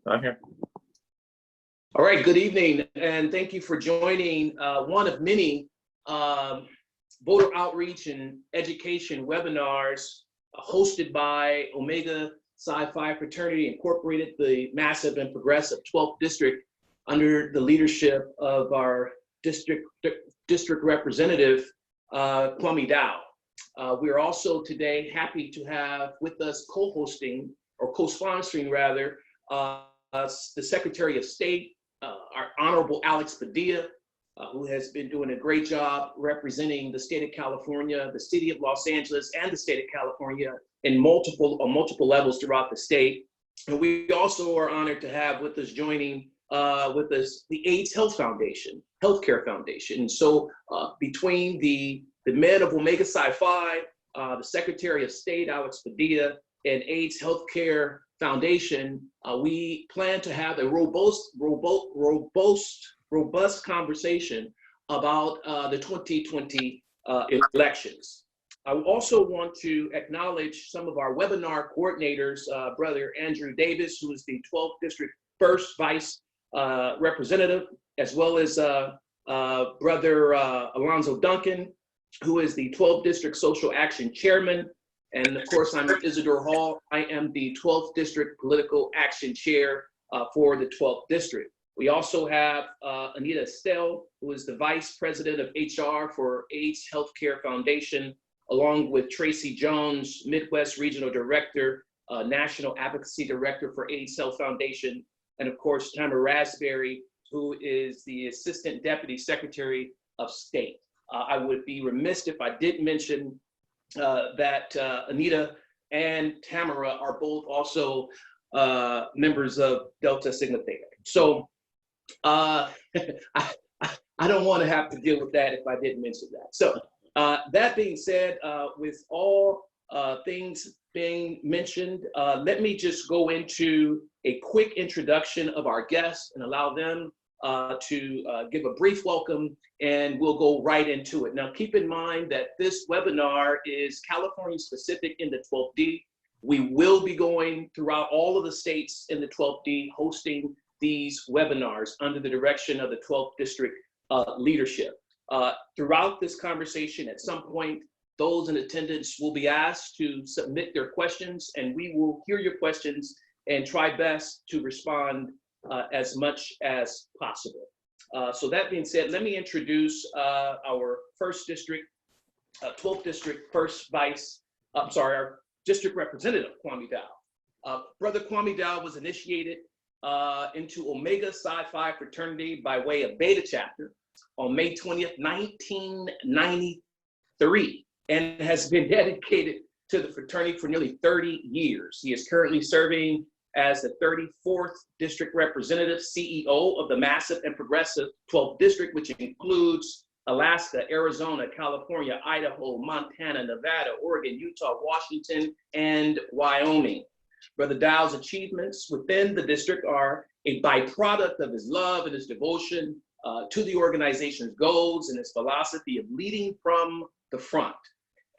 I'm here. All right, good evening, and thank you for joining one of many voter outreach and education webinars hosted by Omega Sci-Fi Fraternity Incorporated, the massive and progressive 12th district under the leadership of our district representative, Kwame Dao. We are also today happy to have with us co-hosting, or co-sponsoring rather, the Secretary of State, our Honorable Alex Padilla, who has been doing a great job representing the state of California, the city of Los Angeles, and the state of California in multiple levels throughout the state. And we also are honored to have with us joining with us the AIDS Healthcare Foundation. And so between the men of Omega Sci-Fi, the Secretary of State, Alex Padilla, and AIDS Healthcare Foundation, we plan to have a robust conversation about the 2020 elections. I also want to acknowledge some of our webinar coordinators, Brother Andrew Davis, who is the 12th District First Vice Representative, as well as Brother Alonzo Duncan, who is the 12th District Social Action Chairman. And of course, I'm Isidore Hall. I am the 12th District Political Action Chair for the 12th District. We also have Anita Estelle, who is the Vice President of HR for AIDS Healthcare Foundation, along with Tracy Jones, Midwest Regional Director, National Advocacy Director for AIDS Health Foundation, and of course, Tamara Raspberry, who is the Assistant Deputy Secretary of State. I would be remiss if I did mention that Anita and Tamara are both also members of Delta Sigma Theta. So I don't want to have to deal with that if I didn't mention that. So that being said, with all things being mentioned, let me just go into a quick introduction of our guests and allow them to give a brief welcome, and we'll go right into it. Now, keep in mind that this webinar is California specific in the 12th D. We will be going throughout all of the states in the 12th D, hosting these webinars under the direction of the 12th District leadership. Throughout this conversation, at some point, those in attendance will be asked to submit their questions, and we will hear your questions and try best to respond as much as possible. So that being said, let me introduce our 1st District, 12th District First Vice, our District Representative, Kwame Dao. Brother Kwame Dao was initiated into Omega Sci-Fi Fraternity by way of Beta Chapter on May 20th, 1993, and has been dedicated to the fraternity for nearly 30 years. He is currently serving as the 34th District Representative, CEO of the massive and progressive 12th District, which includes Alaska, Arizona, California, Idaho, Montana, Nevada, Oregon, Utah, Washington, and Wyoming. Brother Dao's achievements within the district are a byproduct of his love and his devotion to the organization's goals and his philosophy of leading from the front.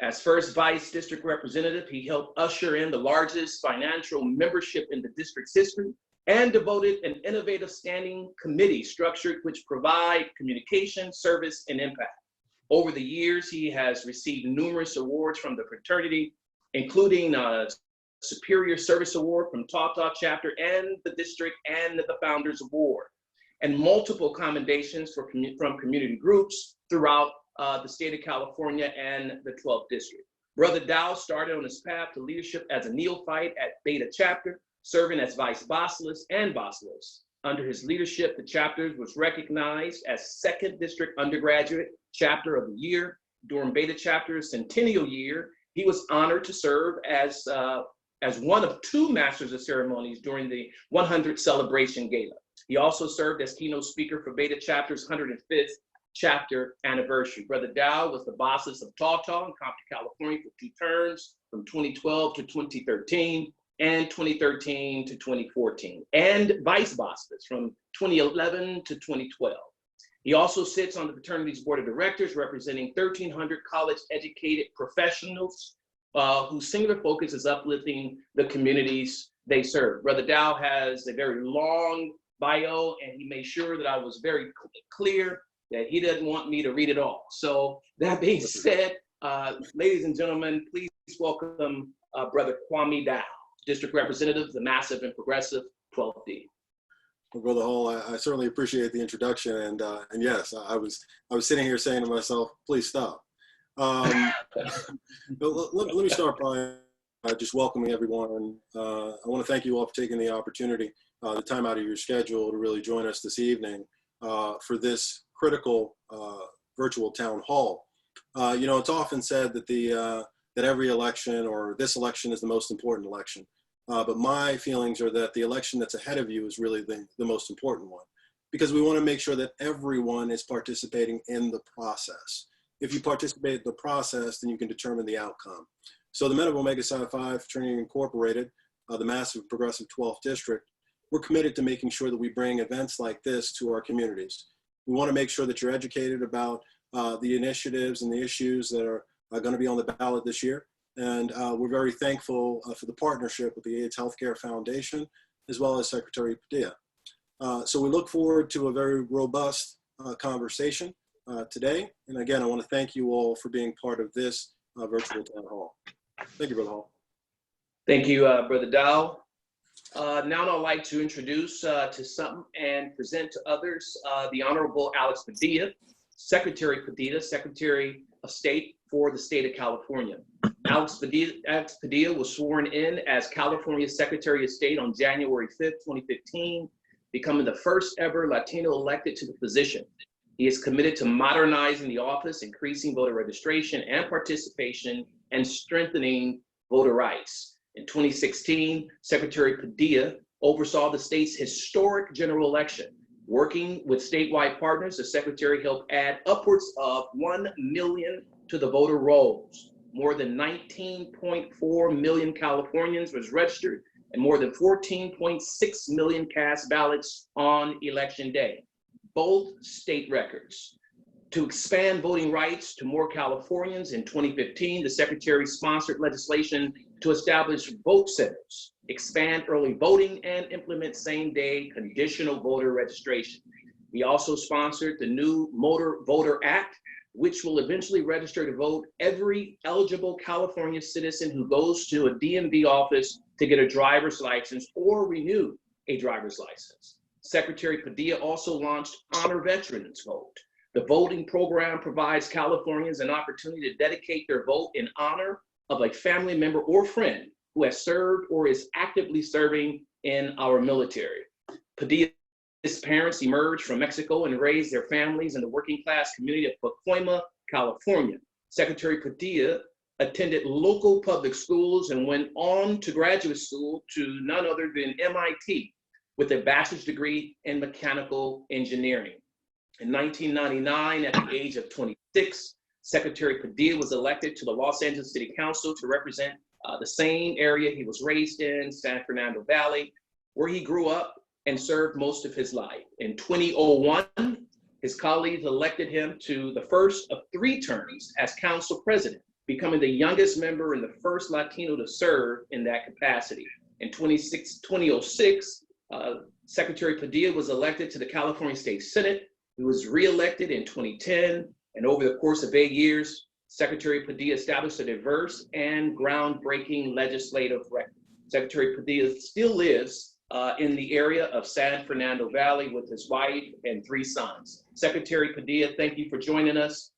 As first Vice District Representative, he helped usher in the largest financial membership in the district's history and devoted an innovative standing committee structured which provide communication, service, and impact. Over the years, he has received numerous awards from the fraternity, including a Superior Service Award from Turnout Chapter and the district, and the Founders Award, and multiple commendations from community groups throughout the state of California and the 12th District. Brother Dao started on his path to leadership as a neophyte at Beta Chapter, serving as Vice Bossilus and Bossilus. Under his leadership, the chapter was recognized as 2nd District Undergraduate Chapter of the Year. During Beta Chapter's centennial year, he was honored to serve as one of 2 Masters of Ceremonies during the 100th Celebration Gala. He also served as keynote speaker for Beta Chapter's 105th chapter anniversary. Brother Dao was the bosses of Taw in Compton, California for 2 terms, from 2012 to 2013 and 2013 to 2014, and vice bosses from 2011 to 2012. He also sits on the fraternity's board of directors, representing 1,300 college-educated professionals whose singular focus is uplifting the communities they served. Brother Dao has a very long bio, and he made sure that I was very clear that he doesn't want me to read it all. So that being said, ladies and gentlemen, please welcome Brother Kwame Dao, District Representative, the massive and progressive 12D. Well, Brother Hall, I certainly appreciate the introduction, and yes, I was sitting here saying to myself, please stop. Let me start by just welcoming everyone. I want to thank you all for taking the opportunity, the time out of your schedule to really join us this evening for this critical virtual town hall. You know, it's often said that that every election or this election is the most important election. But my feelings are that the election that's ahead of you is really the most important one, because we want to make sure that everyone is participating in the process. If you participate in the process, then you can determine the outcome. So the Men of Omega Sci-Fi, Fraternity Incorporated, the massive progressive 12th district, we're committed to making sure that we bring events like this to our communities. We want to make sure that you're educated about the initiatives and the issues that are going to be on the ballot this year. And we're very thankful for the partnership with the AIDS Healthcare Foundation, as well as Secretary Padilla. So we look forward to a very robust conversation today. And again, I want to thank you all for being part of this virtual town hall. Thank you, Brother Hall. Thank you, Brother Dao. Now I'd like to introduce to some and present to others the Honorable Alex Padilla, Secretary Padilla, Secretary of State for the state of California. Alex Padilla was sworn in as California's Secretary of State on January 5th, 2015, becoming the first ever Latino elected to the position. He is committed to modernizing the office, increasing voter registration and participation, and strengthening voter rights. In 2016, Secretary Padilla oversaw the state's historic general election. Working with statewide partners, the Secretary helped add upwards of 1 million to the voter rolls. More than 19.4 million Californians was registered, and more than 14.6 million cast ballots on election day, both state records. To expand voting rights to more Californians, in 2015, the Secretary sponsored legislation to establish vote centers, expand early voting, and implement same-day conditional voter registration. He also sponsored the new Motor Voter Act, which will eventually register to vote every eligible California citizen who goes to a DMV office to get a driver's license or renew a driver's license. Secretary Padilla also launched Honor Veterans Vote. The voting program provides Californians an opportunity to dedicate their vote in honor of a family member or friend who has served or is actively serving in our military. Padilla's parents emerged from Mexico and raised their families in the working class community of Pacoima, California. Secretary Padilla attended local public schools and went on to graduate school to none other than MIT with a bachelor's degree in mechanical engineering. In 1999, at the age of 26, Secretary Padilla was elected to the Los Angeles City Council to represent the same area he was raised in, San Fernando Valley, where he grew up and served most of his life. In 2001, his colleagues elected him to the first of 3 terms as council president, becoming the youngest member and the first Latino to serve in that capacity. In 2006, Secretary Padilla was elected to the California State Senate. He was reelected in 2010, and over the course of 8 years, Secretary Padilla established a diverse and groundbreaking legislative record. Secretary Padilla still lives in the area of San Fernando Valley with his wife and 3 sons. Secretary Padilla, thank you for joining us.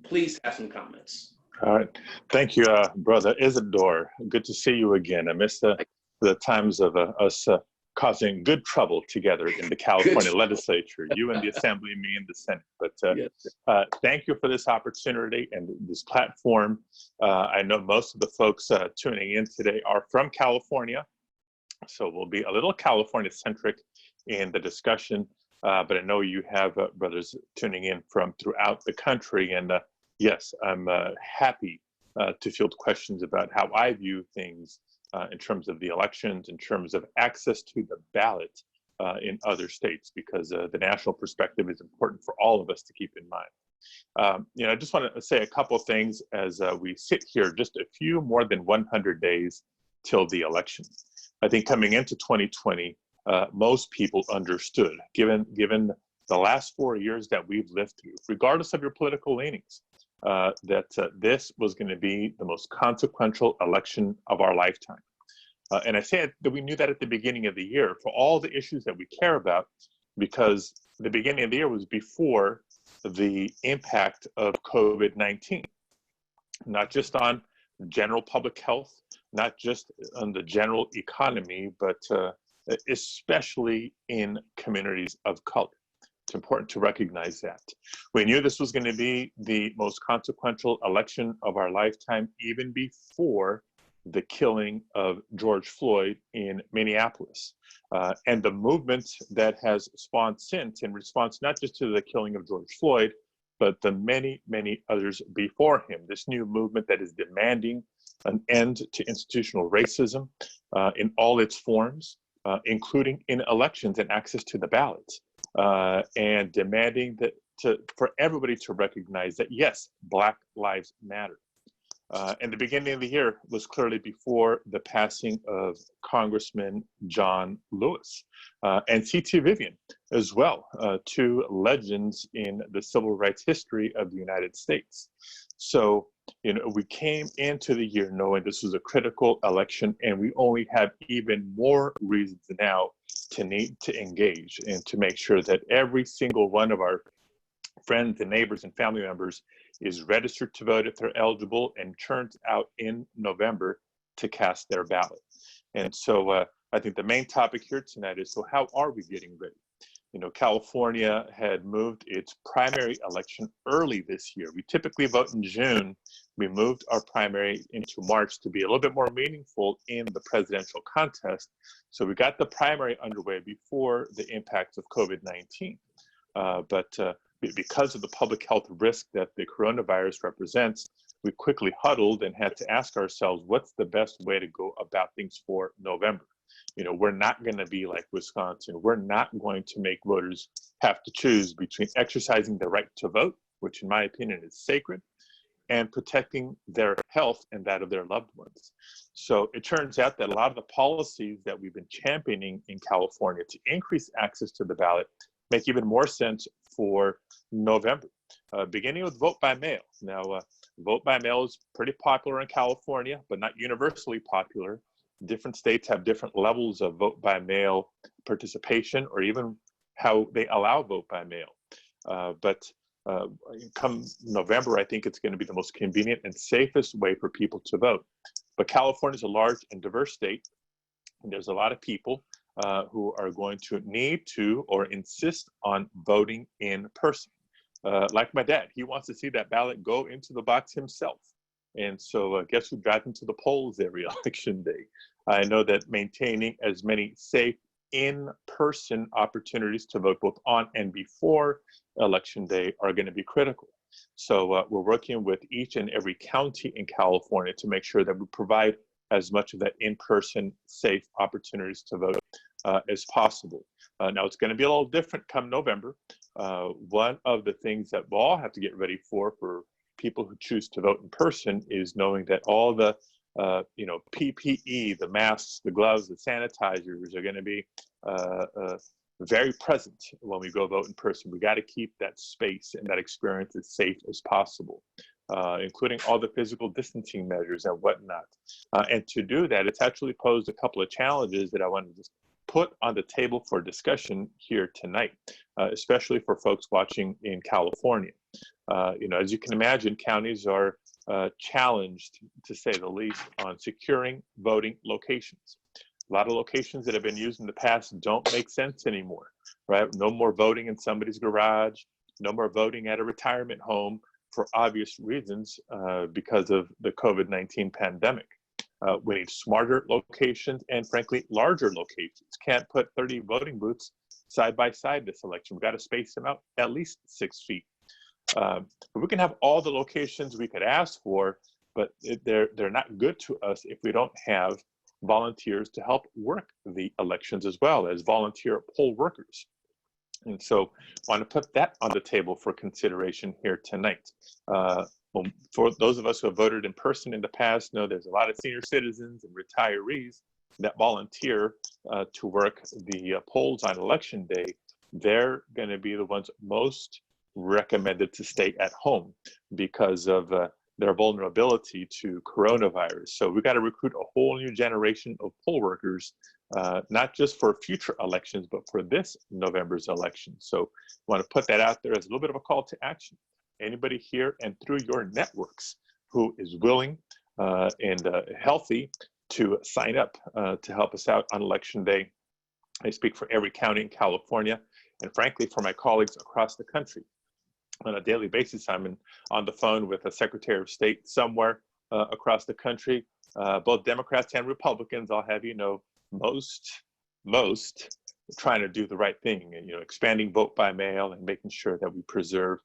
Please have some comments. All right. Thank you, Brother Isidore. Good to see you again. I missed the times of us causing good trouble together in the California legislature, you in the Assembly, me in the Senate. But yes. Thank you for this opportunity and this platform. I know most of the folks tuning in today are from California, so we'll be a little California-centric in the discussion, but I know you have brothers tuning in from throughout the country, and yes, I'm happy to field questions about how I view things in terms of the elections, in terms of access to the ballot in other states, because the national perspective is important for all of us to keep in mind. I just want to say a couple things as we sit here just a few more than 100 days till the election. I think coming into 2020, most people understood, given the last 4 years that we've lived through, regardless of your political leanings, that this was going to be the most consequential election of our lifetime. And I said that we knew that at the beginning of the year for all the issues that we care about, because the beginning of the year was before the impact of COVID-19, not just on general public health, not just on the general economy, but especially in communities of color. It's important to recognize that. We knew this was going to be the most consequential election of our lifetime, even before the killing of George Floyd in Minneapolis. And the movement that has spawned since, in response not just to the killing of George Floyd, but the many, many others before him. This new movement that is demanding an end to institutional racism in all its forms, including in elections and access to the ballot, and demanding that for everybody to recognize that, yes, Black lives matter. And the beginning of the year was clearly before the passing of Congressman John Lewis and C.T. Vivian as well, two legends in the civil rights history of the United States. So, we came into the year knowing this was a critical election, and we only have even more reasons now to need to engage and to make sure that every single one of our friends and neighbors and family members is registered to vote if they're eligible and turns out in November to cast their ballot. And so I think the main topic here tonight is, so how are we getting ready? California had moved its primary election early this year. We typically vote in June. We moved our primary into March to be a little bit more meaningful in the presidential contest. So we got the primary underway before the impacts of COVID-19. But because of the public health risk that the coronavirus represents, we quickly huddled and had to ask ourselves, what's the best way to go about things for November? We're not going to be like Wisconsin. We're not going to make voters have to choose between exercising their right to vote, which in my opinion is sacred, and protecting their health and that of their loved ones. So it turns out that a lot of the policies that we've been championing in California to increase access to the ballot make even more sense for November, beginning with vote by mail. Now, vote by mail is pretty popular in California, but not universally popular. Different states have different levels of vote by mail participation, or even how they allow vote by mail. But come November, I think it's going to be the most convenient and safest way for people to vote. But California is a large and diverse state, and there's a lot of people who are going to need to or insist on voting in person. Like my dad, he wants to see that ballot go into the box himself. And so guess who drives into the polls every election day? I know that maintaining as many safe in-person opportunities to vote both on and before election day are going to be critical. So we're working with each and every county in California to make sure that we provide as much of that in-person safe opportunities to vote as possible. Now it's going to be a little different come November. One of the things that we'll all have to get ready for people who choose to vote in person is knowing that all the PPE, the masks, the gloves, the sanitizers are going to be very present when we go vote in person. We got to keep that space and that experience as safe as possible, including all the physical distancing measures and whatnot. And to do that, it's actually posed a couple of challenges that I want to just put on the table for discussion here tonight, especially for folks watching in California. As you can imagine, counties are challenged, to say the least, on securing voting locations. A lot of locations that have been used in the past don't make sense anymore, right? No more voting in somebody's garage, no more voting at a retirement home for obvious reasons because of the COVID-19 pandemic. We need smarter locations and, frankly, larger locations. Can't put 30 voting booths side by side this election. We've got to space them out at least 6 feet. But we can have all the locations we could ask for, but they're not good to us if we don't have volunteers to help work the elections as well as volunteer poll workers. And so I want to put that on the table for consideration here tonight. For those of us who have voted in person in the past, know there's a lot of senior citizens and retirees that volunteer to work the polls on election day, they're going to be the ones most recommended to stay at home because of their vulnerability to coronavirus. So we've got to recruit a whole new generation of poll workers, not just for future elections, but for this November's election. So I want to put that out there as a little bit of a call to action. Anybody here and through your networks who is willing and healthy to sign up to help us out on election day. I speak for every county in California, and frankly, for my colleagues across the country. On a daily basis, I'm on the phone with a Secretary of State somewhere across the country, both Democrats and Republicans. I'll have you know, most trying to do the right thing, and expanding vote by mail and making sure that we preserve,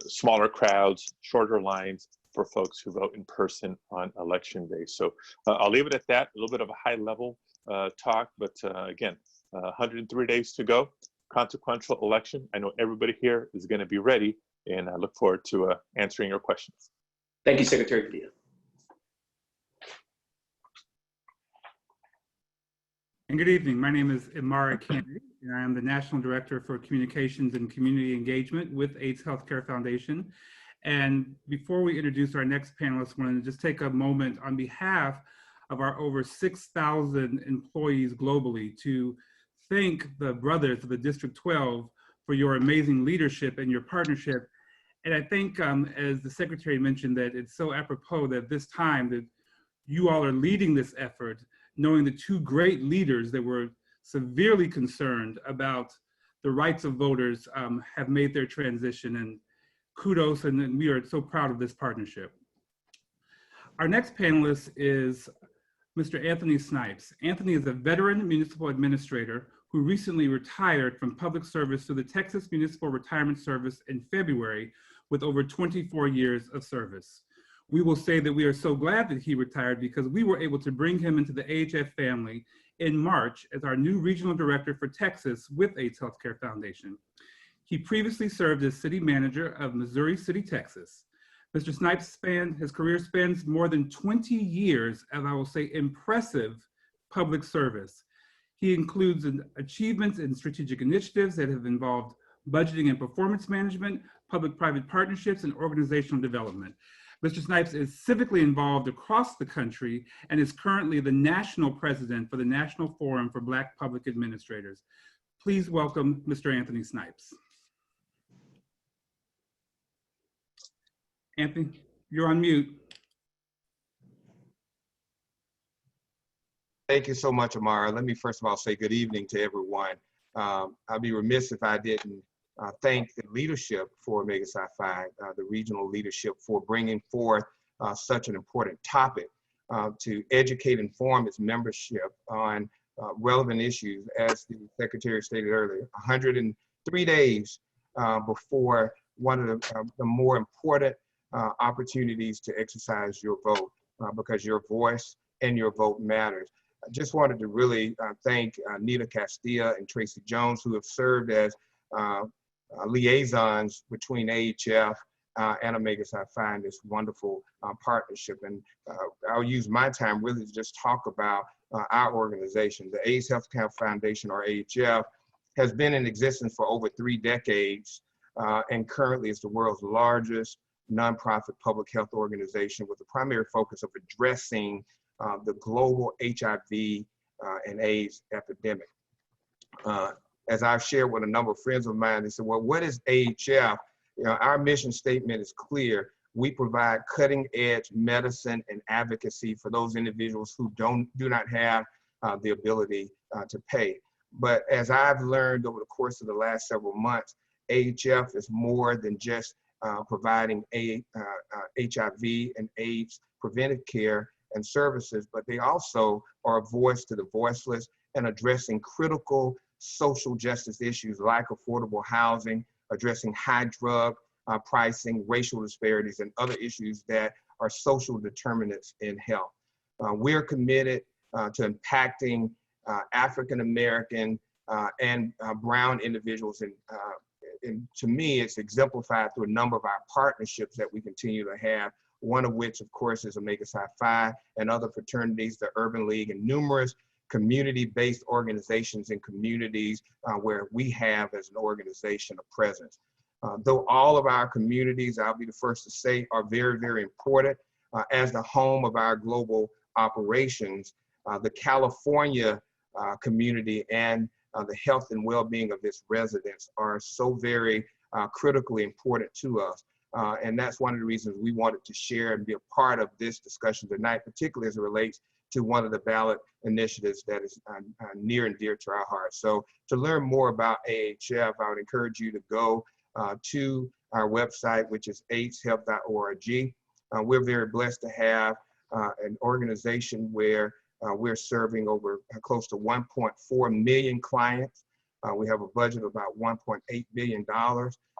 smaller crowds, shorter lines for folks who vote in person on election day. So I'll leave it at that. A little bit of a high-level talk, but again, 103 days to go. Consequential election. I know everybody here is going to be ready, and I look forward to answering your questions. Thank you, Secretary Padilla. And good evening. My name is Imara Kennedy, and I am the National Director for Communications and Community Engagement with AIDS Healthcare Foundation. And before we introduce our next panelist, I wanted to just take a moment on behalf of our over 6,000 employees globally to thank the brothers of the District 12 for your amazing leadership and your partnership. And I think, as the Secretary mentioned, that it's so apropos that this time that you all are leading this effort, knowing the two great leaders that were severely concerned about the rights of voters have made their transition, and kudos, and we are so proud of this partnership. Our next panelist is Mr. Anthony Snipes. Anthony is a veteran municipal administrator who recently retired from public service through the Texas Municipal Retirement Service in February with over 24 years of service. We will say that we are so glad that he retired because we were able to bring him into the AHF family in March as our new regional director for Texas with AIDS Healthcare Foundation. He previously served as city manager of Missouri City, Texas. Mr. Snipes' his career spans more than 20 years, and I will say impressive public service. He includes achievements in strategic initiatives that have involved budgeting and performance management, public-private partnerships, and organizational development. Mr. Snipes is civically involved across the country and is currently the national president for the National Forum for Black Public Administrators. Please welcome Mr. Anthony Snipes. Anthony, you're on mute. Thank you so much, Amara. Let me first of all say good evening to everyone. I'd be remiss if I didn't thank the leadership for Omega Sci-Fi, the regional leadership, for bringing forth such an important topic to educate and inform its membership on relevant issues. As the Secretary stated earlier, 103 days before one of the more important opportunities to exercise your vote, because your voice and your vote matters. I just wanted to really thank Nita Castilla and Tracy Jones, who have served as liaisons between AHF and Omega Sci-Fi in this wonderful partnership. And I'll use my time really to just talk about our organization. The AIDS Healthcare Foundation, or AHF, has been in existence for over 3 decades and currently is the world's largest nonprofit public health organization with the primary focus of addressing the global HIV and AIDS epidemic. As I've shared with a number of friends of mine, they said, well, what is AHF? Our mission statement is clear. We provide cutting edge medicine and advocacy for those individuals who do not have the ability to pay. But as I've learned over the course of the last several months, AHF is more than just providing HIV and AIDS preventive care and services, but they also are a voice to the voiceless and addressing critical social justice issues like affordable housing, addressing high drug pricing, racial disparities, and other issues that are social determinants in health. We're committed to impacting African-American and brown individuals, and to me, it's exemplified through a number of our partnerships that we continue to have one of which, of course, is Omega Sci-Fi and other fraternities, the Urban League, and numerous community-based organizations and communities where we have, as an organization, a presence. Though all of our communities, I'll be the first to say, are very, very important, as the home of our global operations, the California community and the health and well-being of its residents are so very critically important to us. And that's one of the reasons we wanted to share and be a part of this discussion tonight, particularly as it relates to one of the ballot initiatives that is near and dear to our hearts. So to learn more about AHF, I would encourage you to go to our website, which is aidshealth.org. We're very blessed to have an organization where we're serving over close to 1.4 million clients. We have a budget of about $1.8 billion.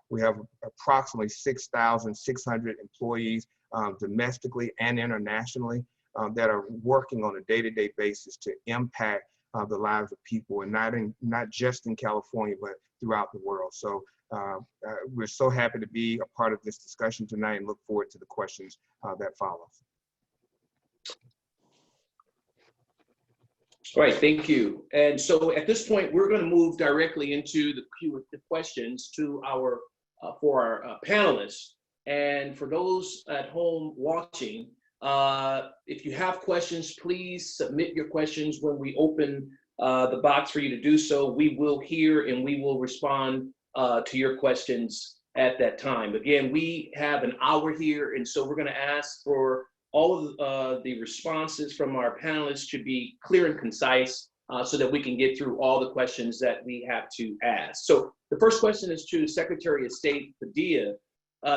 We have approximately 6,600 employees domestically and internationally that are working on a day-to-day basis to impact the lives of people, and not just in California, but throughout the world. So we're so happy to be a part of this discussion tonight and look forward to the questions that follow. All right, thank you. And so at this point, we're going to move directly into the questions to our for our panelists. And for those at home watching, if you have questions, please submit your questions when we open the box for you to do so. We will hear and we will respond to your questions at that time. Again, we have an hour here, and so we're going to ask for all of the responses from our panelists to be clear and concise so that we can get through all the questions that we have to ask. So the first question is to Secretary of State Padilla.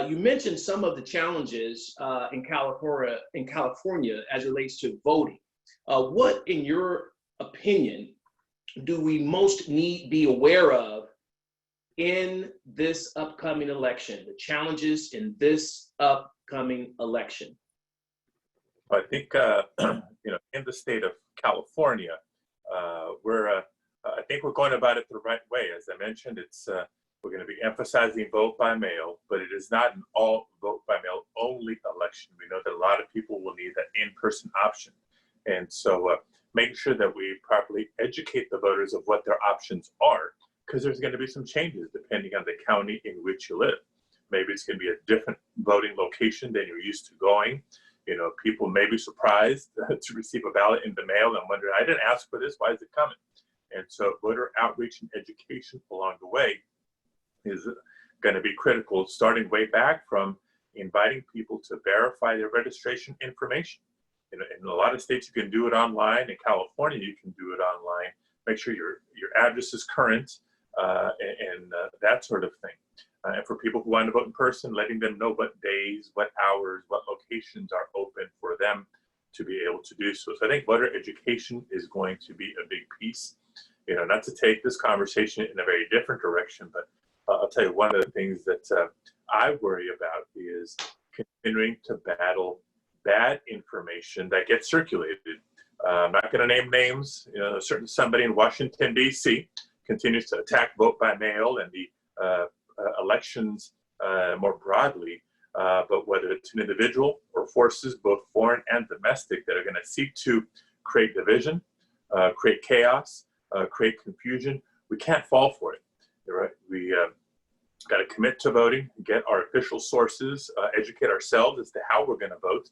You mentioned some of the challenges in California as it relates to voting. What, in your opinion, do we most need be aware of in this upcoming election, the challenges in this upcoming election? I think, in the state of California, I think we're going about it the right way. As I mentioned, we're going to be emphasizing vote by mail, but it is not an all vote by mail only election. We know that a lot of people will need that in-person option. And so make sure that we properly educate the voters of what their options are, because there's going to be some changes depending on the county in which you live. Maybe it's going to be a different voting location than you're used to going. People may be surprised to receive a ballot in the mail and wonder, I didn't ask for this, why is it coming? And so voter outreach and education along the way is going to be critical, starting way back from inviting people to verify their registration information. In a lot of states, you can do it online. In California, you can do it online. Make sure your address is current and that sort of thing. And for people who want to vote in person, letting them know what days, what hours, what locations are open for them to be able to do so. So I think voter education is going to be a big piece. Not to take this conversation in a very different direction, but I'll tell you one of the things that I worry about is continuing to battle bad information that gets circulated. I'm not going to name names. A certain somebody in Washington, D.C. continues to attack vote by mail and the elections more broadly, but whether it's an individual or forces, both foreign and domestic, that are going to seek to create division, create chaos, create confusion, we can't fall for it. Right? We got to commit to voting, get our official sources, educate ourselves as to how we're going to vote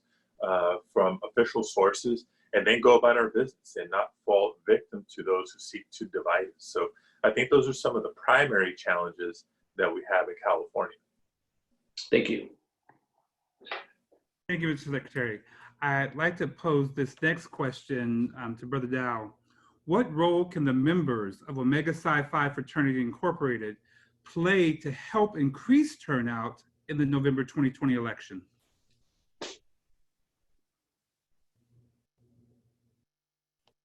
from official sources, and then go about our business and not fall victim to those who seek to divide us. So I think those are some of the primary challenges that we have in California. Thank you. Thank you, Mr. Secretary. I'd like to pose this next question to Brother Dao. What role can the members of Omega Sci-Fi Fraternity Incorporated play to help increase turnout in the November 2020 election?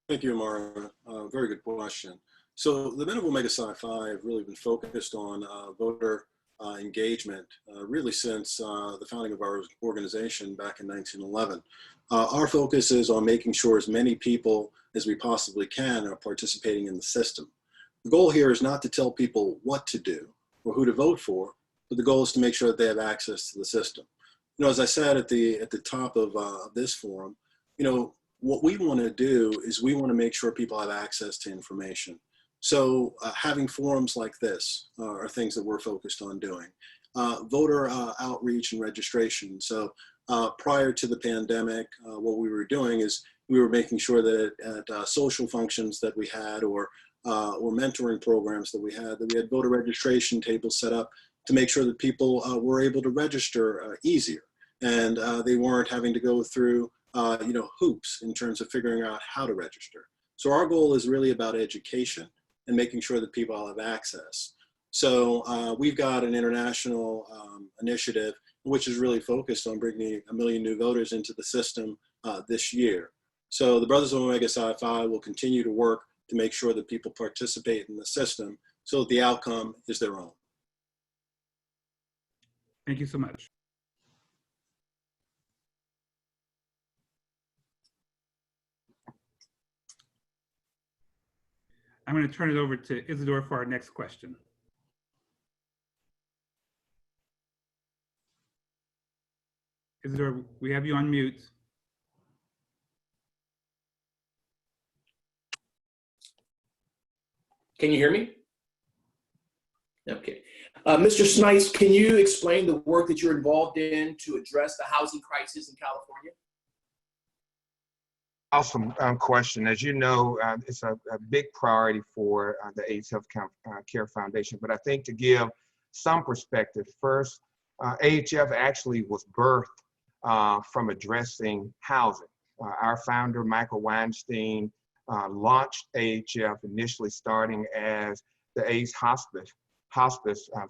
Thank you, Amara. Very good question. So the men of Omega Sci-Fi have really been focused on voter engagement really since the founding of our organization back in 1911. Our focus is on making sure as many people as we possibly can are participating in the system. The goal here is not to tell people what to do or who to vote for, but the goal is to make sure that they have access to the system. as I said at the top of this forum, what we want to do is we want to make sure people have access to information. So having forums like this are things that we're focused on doing. Voter outreach and registration. So prior to the pandemic, what we were doing is we were making sure that at social functions that we had or mentoring programs that we had voter registration tables set up to make sure that people were able to register easier, and they weren't having to go through hoops in terms of figuring out how to register. So our goal is really about education and making sure that people have access. So we've got an international initiative which is really focused on bringing 1 million new voters into the system this year. So the Brothers of Omega Sci-Fi will continue to work to make sure that people participate in the system so that the outcome is their own. Thank you so much. I'm going to turn it over to Isidore for our next question. Isidore, we have you on mute. Can you hear me? Okay. Mr. Snipes, can you explain the work that you're involved in to address the housing crisis in California? Awesome question. As you know, it's a big priority for the AIDS Health Care Foundation. But I think to give some perspective, first, AHF actually was birthed from addressing housing. Our founder, Michael Weinstein, launched AHF initially starting as the AIDS Hospice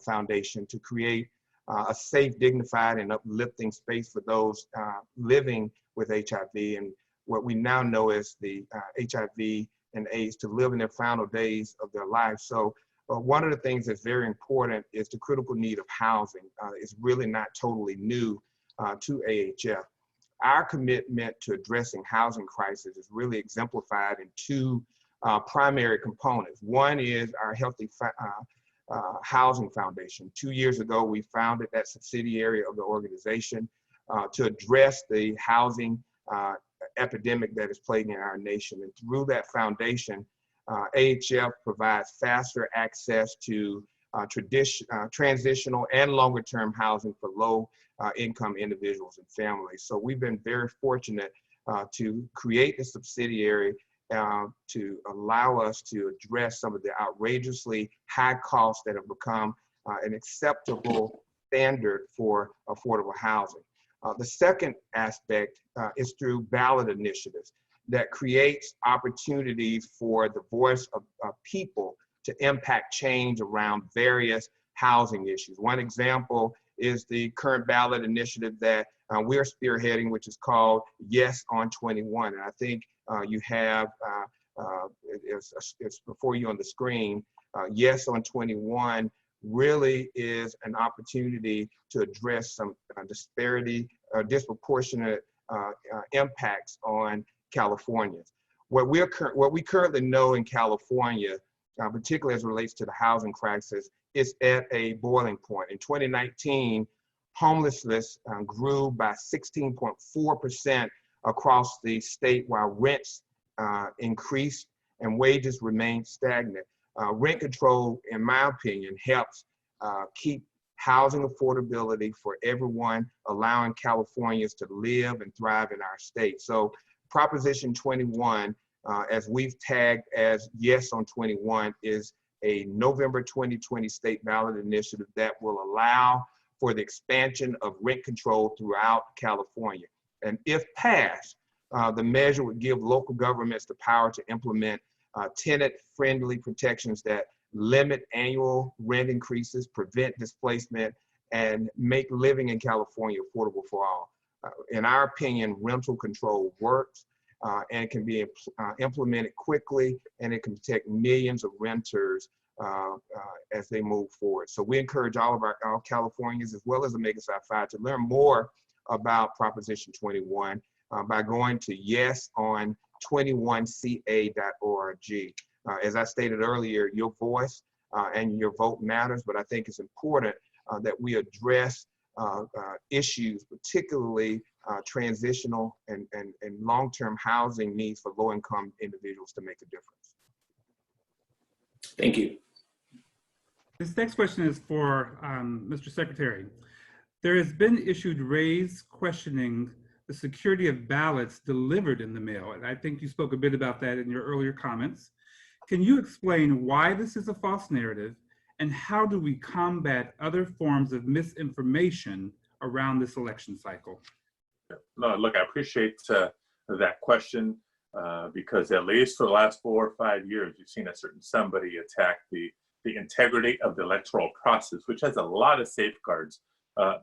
Foundation to create a safe, dignified, and uplifting space for those living with HIV and what we now know as the HIV and AIDS to live in their final days of their lives. So one of the things that's very important is the critical need of housing. It's really not totally new to AHF. Our commitment to addressing housing crisis is really exemplified in two primary components. One is our Healthy Housing Foundation. 2 years ago, we founded that subsidiary of the organization to address the housing epidemic that is plaguing our nation. And through that foundation, AHF provides faster access to transitional and longer term housing for low income individuals and families. So we've been very fortunate to create the subsidiary to allow us to address some of the outrageously high costs that have become an acceptable standard for affordable housing. The second aspect is through ballot initiatives that creates opportunities for the voice of people to impact change around various housing issues. One example is the current ballot initiative that we're spearheading, which is called Yes on 21. And I think you have, it's before you on the screen, Yes on 21 really is an opportunity to address some disproportionate impacts on Californians. What we currently know in California, particularly as it relates to the housing crisis, is at a boiling point. In 2019, homelessness grew by 16.4% across the state, while rents increased and wages remained stagnant. Rent control, in my opinion, helps keep housing affordability for everyone, allowing Californians to live and thrive in our state. So Proposition 21, as we've tagged as Yes on 21, is a November 2020 state ballot initiative that will allow for the expansion of rent control throughout California. And if passed, the measure would give local governments the power to implement tenant-friendly protections that limit annual rent increases, prevent displacement, and make living in California affordable for all. In our opinion, rental control works and can be implemented quickly, and it can protect millions of renters as they move forward. So we encourage all of our Californians, as well as Omega Sci-Fi, to learn more about Proposition 21 by going to yeson21ca.org. As I stated earlier, your voice and your vote matters, but I think it's important that we address issues, particularly transitional and long-term housing needs for low-income individuals to make a difference. Thank you. This next question is for Mr. Secretary. There has been issued raised questioning the security of ballots delivered in the mail, and I think you spoke a bit about that in your earlier comments. Can you explain why this is a false narrative, and how do we combat other forms of misinformation around this election cycle? No, look, I appreciate that question because at least for the last 4 or 5 years, you've seen a certain somebody attack the integrity of the electoral process, which has a lot of safeguards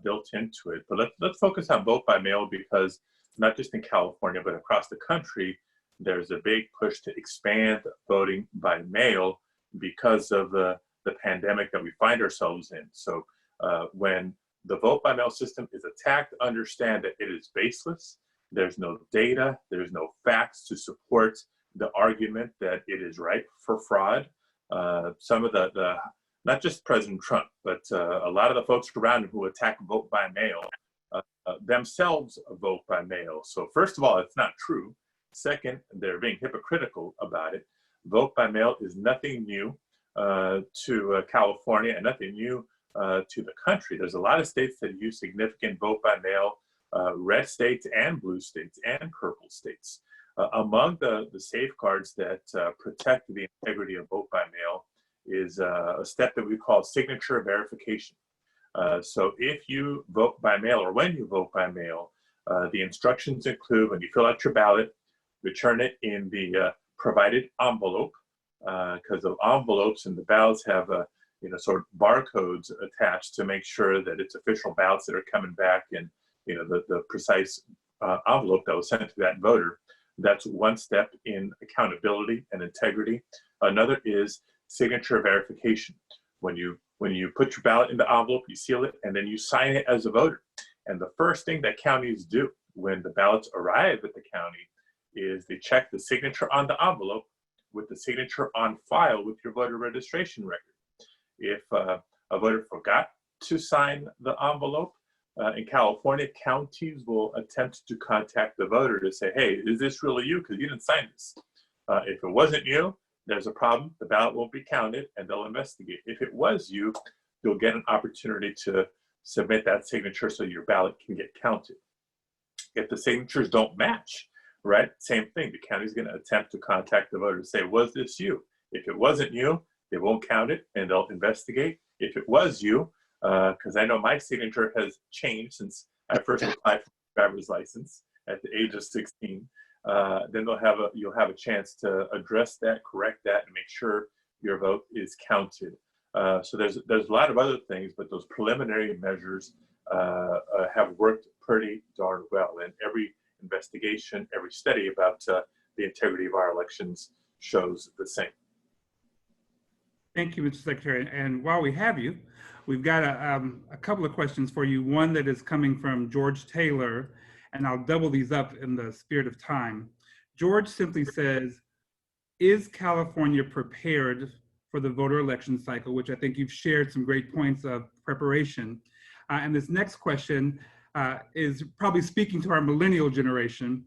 built into it. But let's focus on vote by mail, because not just in California, but across the country, there's a big push to expand voting by mail because of the pandemic that we find ourselves in. So when the vote by mail system is attacked, understand that it is baseless. There's no data, there's no facts to support the argument that it is ripe for fraud. Some of the not just President Trump, but a lot of the folks around him who attack vote by mail themselves vote by mail. So first of all, it's not true. Second, they're being hypocritical about it. Vote by mail is nothing new to California and nothing new to the country. There's a lot of states that use significant vote by mail, red states and blue states and purple states. Among the safeguards that protect the integrity of vote by mail is a step that we call signature verification. So if you vote by mail, or when you vote by mail, the instructions include, when you fill out your ballot, return it in the provided envelope, because the envelopes and the ballots have sort of barcodes attached to make sure that it's official ballots that are coming back, and the precise envelope that was sent to that voter. That's one step in accountability and integrity. Another is signature verification. When you put your ballot in the envelope, you seal it, and then you sign it as a voter. And the first thing that counties do when the ballots arrive at the county is they check the signature on the envelope with the signature on file with your voter registration record. If a voter forgot to sign the envelope, in California, counties will attempt to contact the voter to say, hey, is this really you? Because you didn't sign this. If it wasn't you, there's a problem. The ballot won't be counted, and they'll investigate. If it was you, you'll get an opportunity to submit that signature so your ballot can get counted. If the signatures don't match, right, same thing. The county's going to attempt to contact the voter to say, was this you? If it wasn't you, they won't count it, and they'll investigate. If it was you, because I know my signature has changed since I first applied for a driver's license at the age of 16. Then you'll have a chance to address that, correct that, and make sure your vote is counted. So there's a lot of other things, but those preliminary measures have worked pretty darn well. And every investigation, every study about the integrity of our elections shows the same. Thank you, Mr. Secretary. And while we have you, we've got a couple of questions for you. One that is coming from George Taylor, and I'll double these up in the spirit of time. George simply says, is California prepared for the voter election cycle, which I think you've shared some great points of preparation. And this next question is probably speaking to our millennial generation.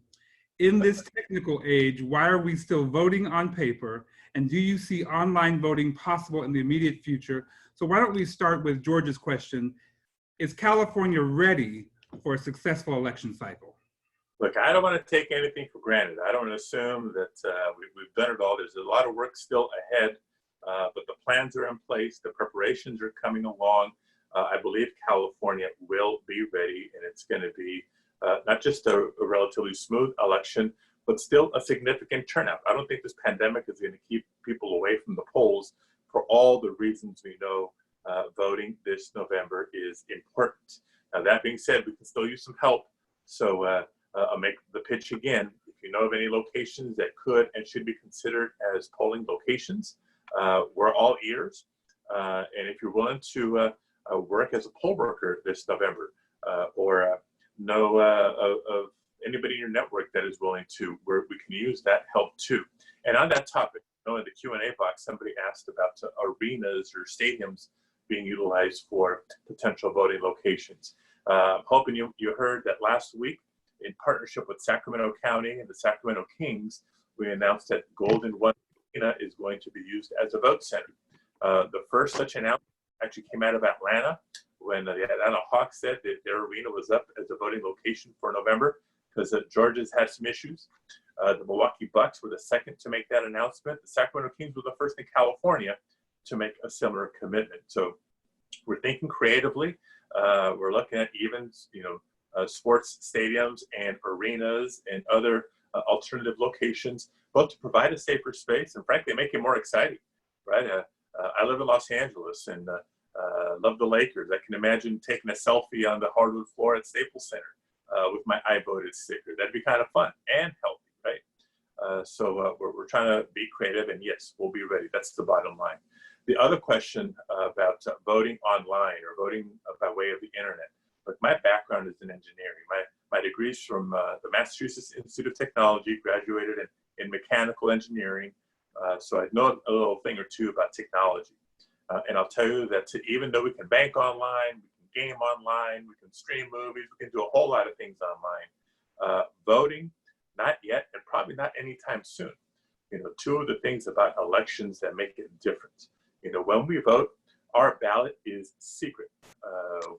In this technical age, why are we still voting on paper? And do you see online voting possible in the immediate future? So why don't we start with George's question. Is California ready for a successful election cycle? Look, I don't want to take anything for granted. I don't assume that we've done it all. There's a lot of work still ahead, but the plans are in place. The preparations are coming along. I believe California will be ready, and it's going to be not just a relatively smooth election, but still a significant turnout. I don't think this pandemic is going to keep people away from the polls for all the reasons we know voting this November is important. Now, that being said, we can still use some help. So I'll make the pitch again. If you know of any locations that could and should be considered as polling locations, we're all ears. And if you're willing to work as a poll worker this November, or know of anybody in your network that is willing to, we can use that help too. And on that topic, in the Q&A box, somebody asked about arenas or stadiums being utilized for potential voting locations. Hoping you heard that last week, in partnership with Sacramento County and the Sacramento Kings, we announced that Golden One Arena is going to be used as a vote center. The first such announcement actually came out of Atlanta when the Atlanta Hawks said that their arena was up as a voting location for November because Georgia's had some issues. The Milwaukee Bucks were the second to make that announcement. The Sacramento Kings were the first in California to make a similar commitment. So we're thinking creatively. We're looking at even, sports stadiums and arenas and other alternative locations, both to provide a safer space and frankly make it more exciting, right? I live in Los Angeles and love the Lakers. I can imagine taking a selfie on the hardwood floor at Staples Center with my I voted sticker. That'd be kind of fun and healthy, right? So we're trying to be creative, and yes, we'll be ready. That's the bottom line. The other question about voting online or voting by way of the internet. Look, my background is in engineering. My degree's from the Massachusetts Institute of Technology, graduated in mechanical engineering. So I know a little thing or two about technology. And I'll tell you that even though we can bank online, we can game online, we can stream movies, we can do a whole lot of things online. Voting, not yet, and probably not anytime soon. Two of the things about elections that make it different. When we vote, our ballot is secret.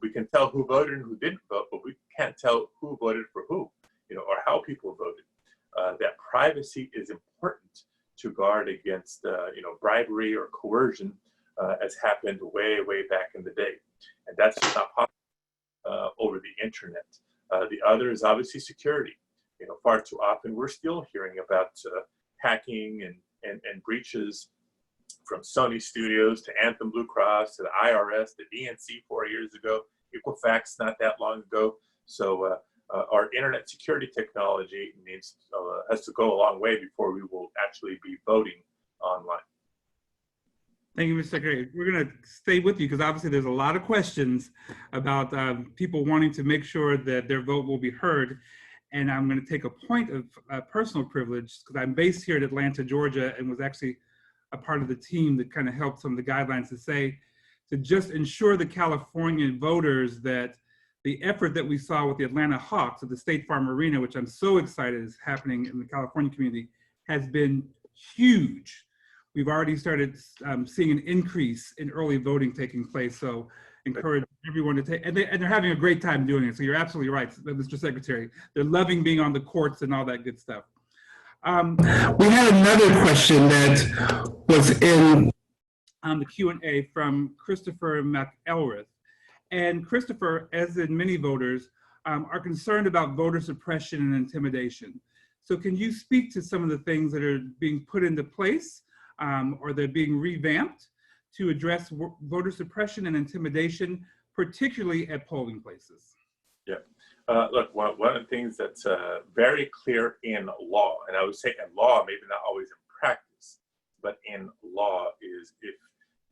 We can tell who voted and who didn't vote, but we can't tell who voted for who, or how people voted. That privacy is important to guard against, bribery or coercion, as happened way, way back in the day. And that's just not possible over the internet. The other is obviously security. Far too often we're still hearing about hacking and breaches from Sony Studios to Anthem Blue Cross to the IRS, the DNC 4 years ago, Equifax not that long ago. So our internet security technology has to go a long way before we will actually be voting online. Thank you, Mr. Secretary. We're going to stay with you because obviously there's a lot of questions about people wanting to make sure that their vote will be heard. And I'm going to take a point of personal privilege because I'm based here in Atlanta, Georgia, and was actually a part of the team that kind of helped some of the guidelines to just ensure the Californian voters that the effort that we saw with the Atlanta Hawks at the State Farm Arena, which I'm so excited is happening in the California community, has been huge. We've already started seeing an increase in early voting taking place. So encourage everyone to take, and they're having a great time doing it. So you're absolutely right, Mr. Secretary. They're loving being on the courts and all that good stuff. We had another question that was in the Q&A from Christopher McElrath. And Christopher, as in many voters, are concerned about voter suppression and intimidation. So can you speak to some of the things that are being put into place or they're being revamped to address voter suppression and intimidation, particularly at polling places? Yeah. Look, one of the things that's very clear in law, and I would say in law, maybe not always in practice, but in law is if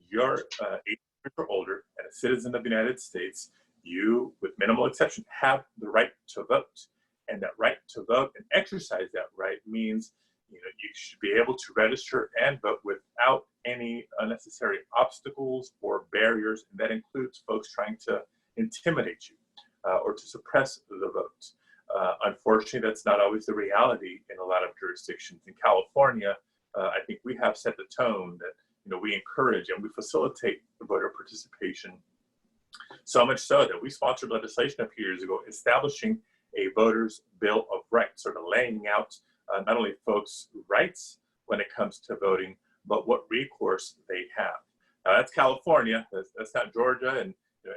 you're 18 or older and a citizen of the United States, you, with minimal exception, have the right to vote. And that right to vote and exercise that right means you should be able to register and vote without any unnecessary obstacles or barriers. And that includes folks trying to intimidate you or to suppress the vote. Unfortunately, that's not always the reality in a lot of jurisdictions. In California, I think we have set the tone that we encourage and we facilitate the voter participation. So much so that we sponsored legislation a few years ago establishing a voters' bill of rights, sort of laying out not only folks' rights when it comes to voting, but what recourse they have. Now that's California, that's not Georgia, and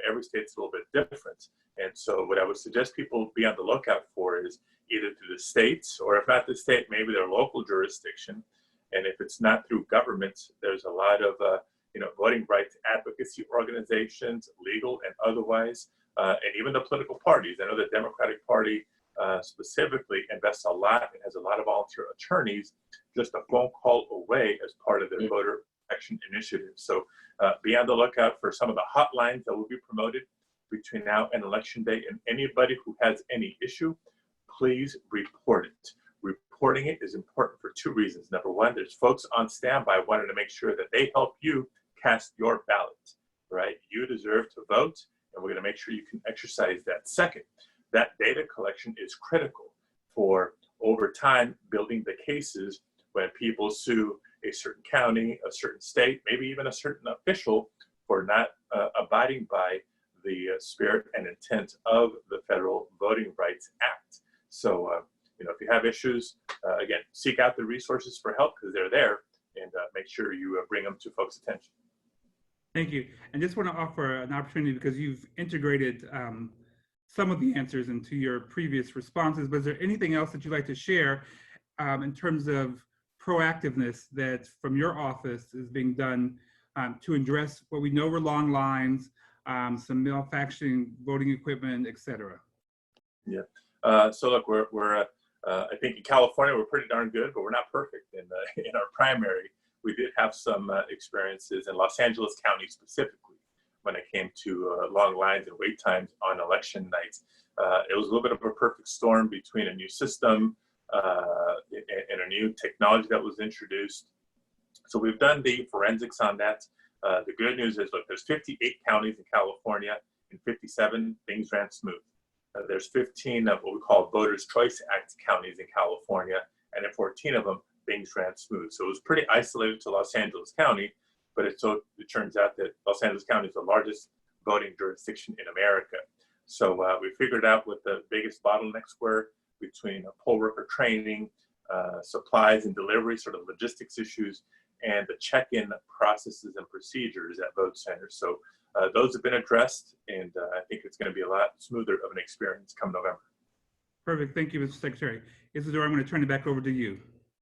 every state's a little bit different. And so what I would suggest people be on the lookout for is either through the states, or if not the state, maybe their local jurisdiction. And if it's not through government, there's a lot of voting rights advocacy organizations, legal and otherwise, and even the political parties. I know the Democratic Party specifically invests a lot and has a lot of volunteer attorneys just a phone call away as part of their voter protection initiative. So be on the lookout for some of the hotlines that will be promoted between now and Election Day. And anybody who has any issue, please report it. Reporting it is important for two reasons. Number one, there's folks on standby wanting to make sure that they help you cast your ballot, right? You deserve to vote, and we're going to make sure you can exercise that. Second, that data collection is critical for, over time, building the cases when people sue a certain county, a certain state, maybe even a certain official for not abiding by the spirit and intent of the Federal Voting Rights Act. So, you know, if you have issues, again, seek out the resources for help because they're there, and make sure you bring them to folks' attention. Thank you. And just want to offer an opportunity because you've integrated some of the answers into your previous responses, but is there anything else that you'd like to share in terms of proactiveness that from your office is being done to address what we know were long lines, some malfunctioning voting equipment, et cetera? Yeah. So look, we're I think in California we're pretty darn good, but we're not perfect. In our primary, we did have some experiences in Los Angeles County specifically when it came to long lines and wait times on election nights. It was a little bit of a perfect storm between a new system and a new technology that was introduced. So we've done the forensics on that. The good news is, look, there's 58 counties in California. In 57, things ran smooth. There's 15 of what we call Voters' Choice Act counties in California, and in 14 of them, things ran smooth. So it was pretty isolated to Los Angeles County, but it turns out that Los Angeles County is the largest voting jurisdiction in America. So we figured out what the biggest bottlenecks were between poll worker training, supplies and delivery, sort of logistics issues, and the check-in processes and procedures at vote centers. So those have been addressed, and I think it's going to be a lot smoother of an experience come November. Perfect. Thank you, Mr. Secretary. Isidore, I'm going to turn it back over to you.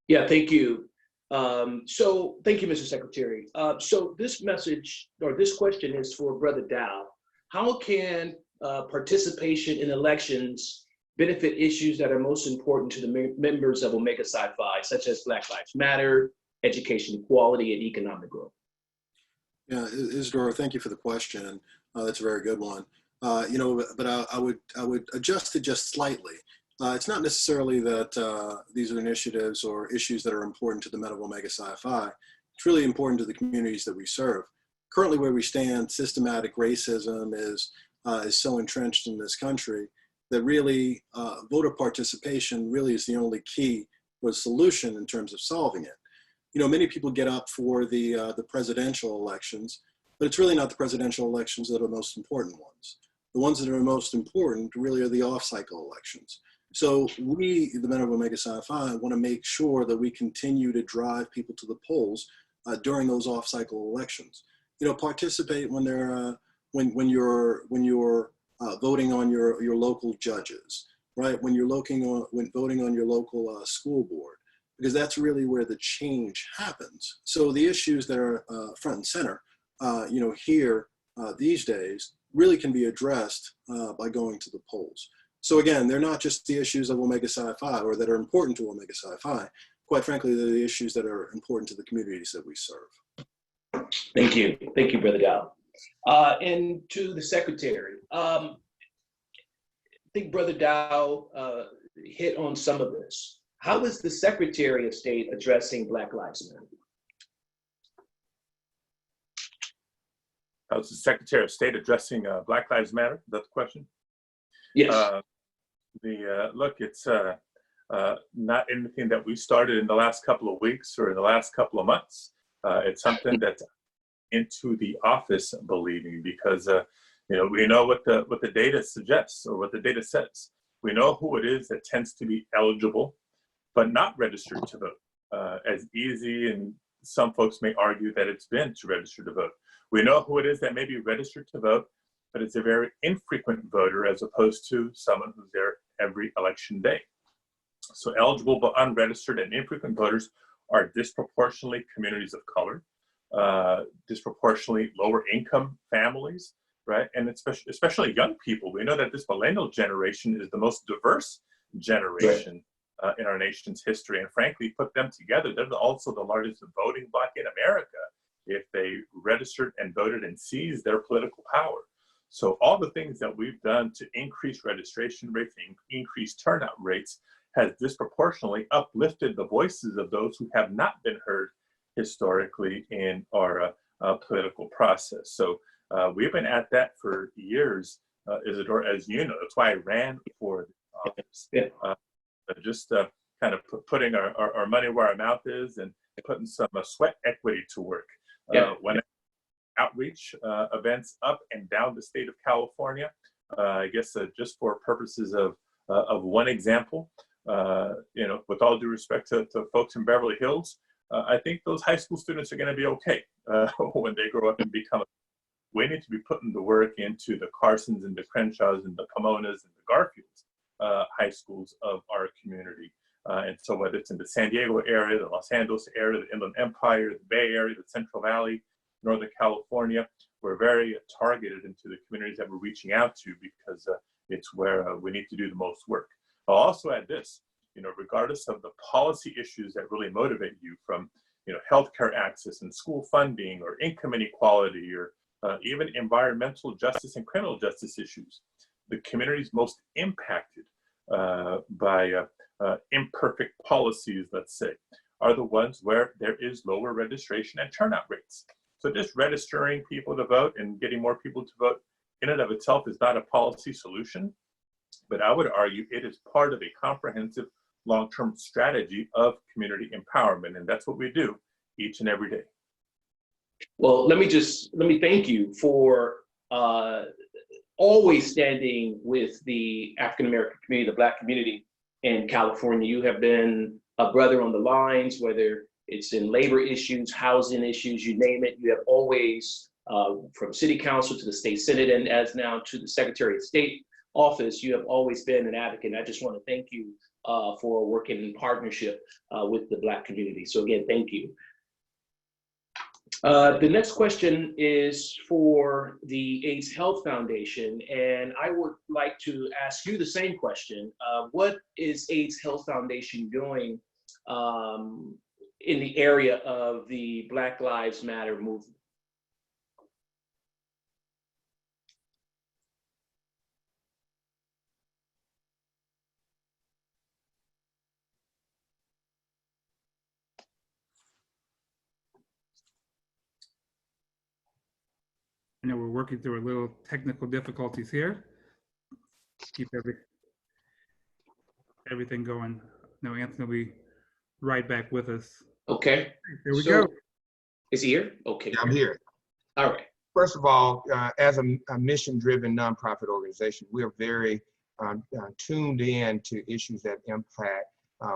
Yeah, thank you. So thank you, Mr. Secretary. So this message or this question is for Brother Dao. How can participation in elections benefit issues that are most important to the members of Omega Sci-Fi, such as Black Lives Matter, education equality, and economic growth? Yeah, Isidore, thank you for the question. That's a very good one. You know, but I would adjust it just slightly. It's not necessarily that these are initiatives or issues that are important to the men of Omega Sci-Fi. It's really important to the communities that we serve. Currently, where we stand, systematic racism is so entrenched in this country that really voter participation really is the only key or solution in terms of solving it. You know, many people get up for the presidential elections, but it's really not the presidential elections that are the most important ones. The ones that are most important really are the off-cycle elections. So we, the men of Omega Sci-Fi, want to make sure that we continue to drive people to the polls during those off-cycle elections. You know, participate when they're when you're voting on your local judges, right? When voting on your local school board, because that's really where the change happens. So the issues that are front and center, you know, here these days really can be addressed by going to the polls. So again, they're not just the issues of Omega Sci-Fi or that are important to Omega Sci-Fi. Quite frankly, they're the issues that are important to the communities that we serve. Thank you, Brother Dao. And to the Secretary, I think Brother Dao hit on some of this. How is the Secretary of State addressing Black Lives Matter? How's the Secretary of State addressing Black Lives Matter? Is that the question? Yes. Look, it's not anything that we started in the last couple of weeks or in the last couple of months. It's something that's into the office believing, because you know, we know what the data suggests or what the data says. We know who it is that tends to be eligible but not registered to vote. As easy, and some folks may argue that it's been to register to vote. We know who it is that may be registered to vote, but it's a very infrequent voter as opposed to someone who's there every election day. So eligible but unregistered and infrequent voters are disproportionately communities of color, disproportionately lower income families, right? And especially young people. We know that this millennial generation is the most diverse generation in our nation's history. And frankly, put them together, they're also the largest voting bloc in America if they registered and voted and seized their political power. So all the things that we've done to increase registration rates, increase turnout rates, has disproportionately uplifted the voices of those who have not been heard historically in our political process. So We've been at that for years, Isidore, as you know. That's why I ran for the office. Yeah. Just kind of putting our money where our mouth is and putting some sweat equity to work. Yeah. When outreach events up and down the state of California, I guess just for purposes of one example, with all due respect to folks in Beverly Hills, I think those high school students are going to be okay when they grow up and become. We need to be putting the work into the Carsons and the Crenshaws and the Pomonas and the Garfields high schools of our community. And so whether it's in the San Diego area, the Los Angeles area, the Inland Empire, the Bay Area, the Central Valley, Northern California, we're very targeted into the communities that we're reaching out to because it's where we need to do the most work. I'll also add this, regardless of the policy issues that really motivate you, from healthcare access and school funding or income inequality or even environmental justice and criminal justice issues, the communities most impacted by imperfect policies, let's say, are the ones where there is lower registration and turnout rates. So just registering people to vote and getting more people to vote in and of itself is not a policy solution, but I would argue it is part of a comprehensive long-term strategy of community empowerment, and that's what we do each and every day. Well, let me thank you for always standing with the African American community, the Black community in California. You have been a brother on the lines, whether it's in labor issues, housing issues, you name it. You have always, from city council to the state senate, and as now to the Secretary of State office, you have always been an advocate. And I just want to thank you for working in partnership with the Black community. So again, thank you. The next question is for the AIDS Health Foundation, and I would like to ask you the same question. What is AIDS Health Foundation doing in the area of the Black Lives Matter movement? I know we're working through a little technical difficulties here. Keep everything going. No, Anthony will be right back with us. Okay. There we go. Is he here? Okay. I'm here. All right. First of all, as a mission-driven nonprofit organization, we are very tuned in to issues that impact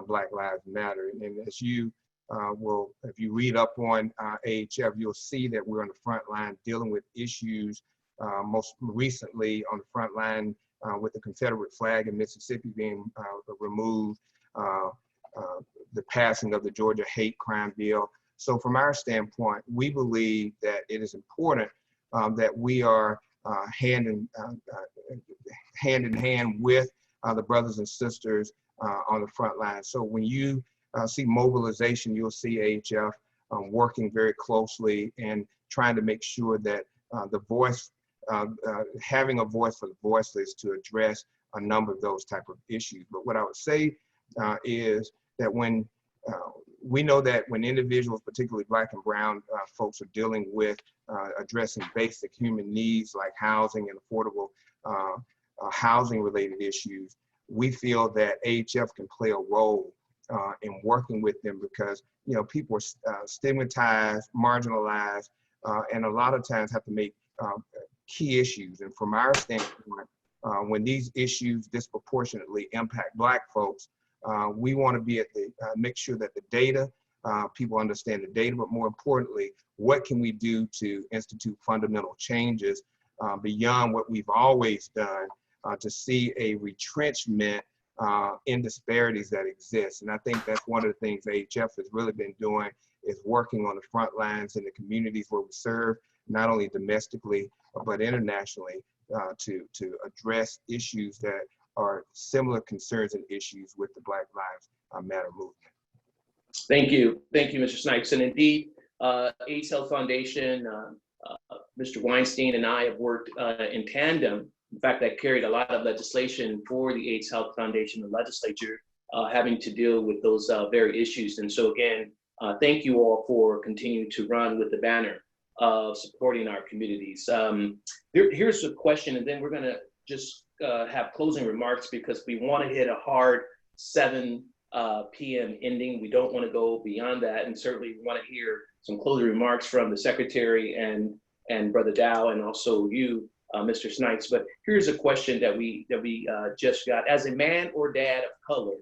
Black Lives Matter. And as you if you read up on AHF, you'll see that we're on the front line dealing with issues, most recently on the front line with the Confederate flag in Mississippi being removed, the passing of the Georgia hate crime bill. So from our standpoint, we believe that it is important that we are hand in hand with the brothers and sisters on the front line. So when you see mobilization, you'll see AHF working very closely and trying to make sure that the voice, having a voice for the voiceless to address a number of those type of issues. But what I would say is that when we know that when individuals, particularly Black and brown folks, are dealing with addressing basic human needs like housing and affordable housing related issues, we feel that AHF can play a role in working with them because, people are stigmatized, marginalized, and a lot of times have to make key issues. And from our standpoint, when these issues disproportionately impact Black folks, we want to be at the, make sure that the data, people understand the data, but more importantly, what can we do to institute fundamental changes beyond what we've always done to see a retrenchment in disparities that exist. And I think that's one of the things AHF has really been doing, is working on the front lines in the communities where we serve, not only domestically, but internationally, to address issues that are similar concerns and issues with the Black Lives Matter movement. Thank you, Mr. Snipes. And indeed, AIDS Health Foundation, Mr. Weinstein and I have worked in tandem. In fact, I carried a lot of legislation for the AIDS Health Foundation, the legislature, having to deal with those very issues. And so again, thank you all for continuing to run with the banner of supporting our communities. Here's a question, and then we're gonna just have closing remarks because we wanna hit a hard 7 p.m. ending. We don't wanna go beyond that, and certainly we wanna hear some closing remarks from the Secretary and Brother Dao, and also you, Mr. Snipes. But here's a question that we just got. As a man or dad of color,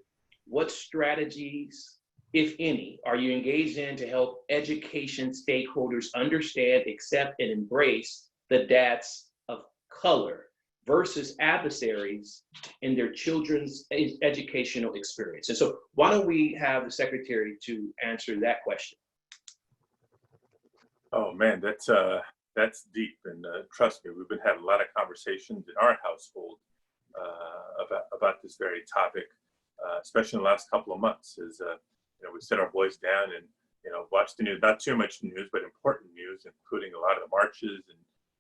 what strategies, if any, are you engaged in to help education stakeholders understand, accept, and embrace the dads of color versus adversaries in their children's educational experience? And so why don't we have the Secretary to answer that question? Oh man, that's deep, and trust me, we've been having a lot of conversations in our household about this very topic, especially in the last couple of months. As we sit our boys down and watch the news, not too much news, but important news, including a lot of the marches and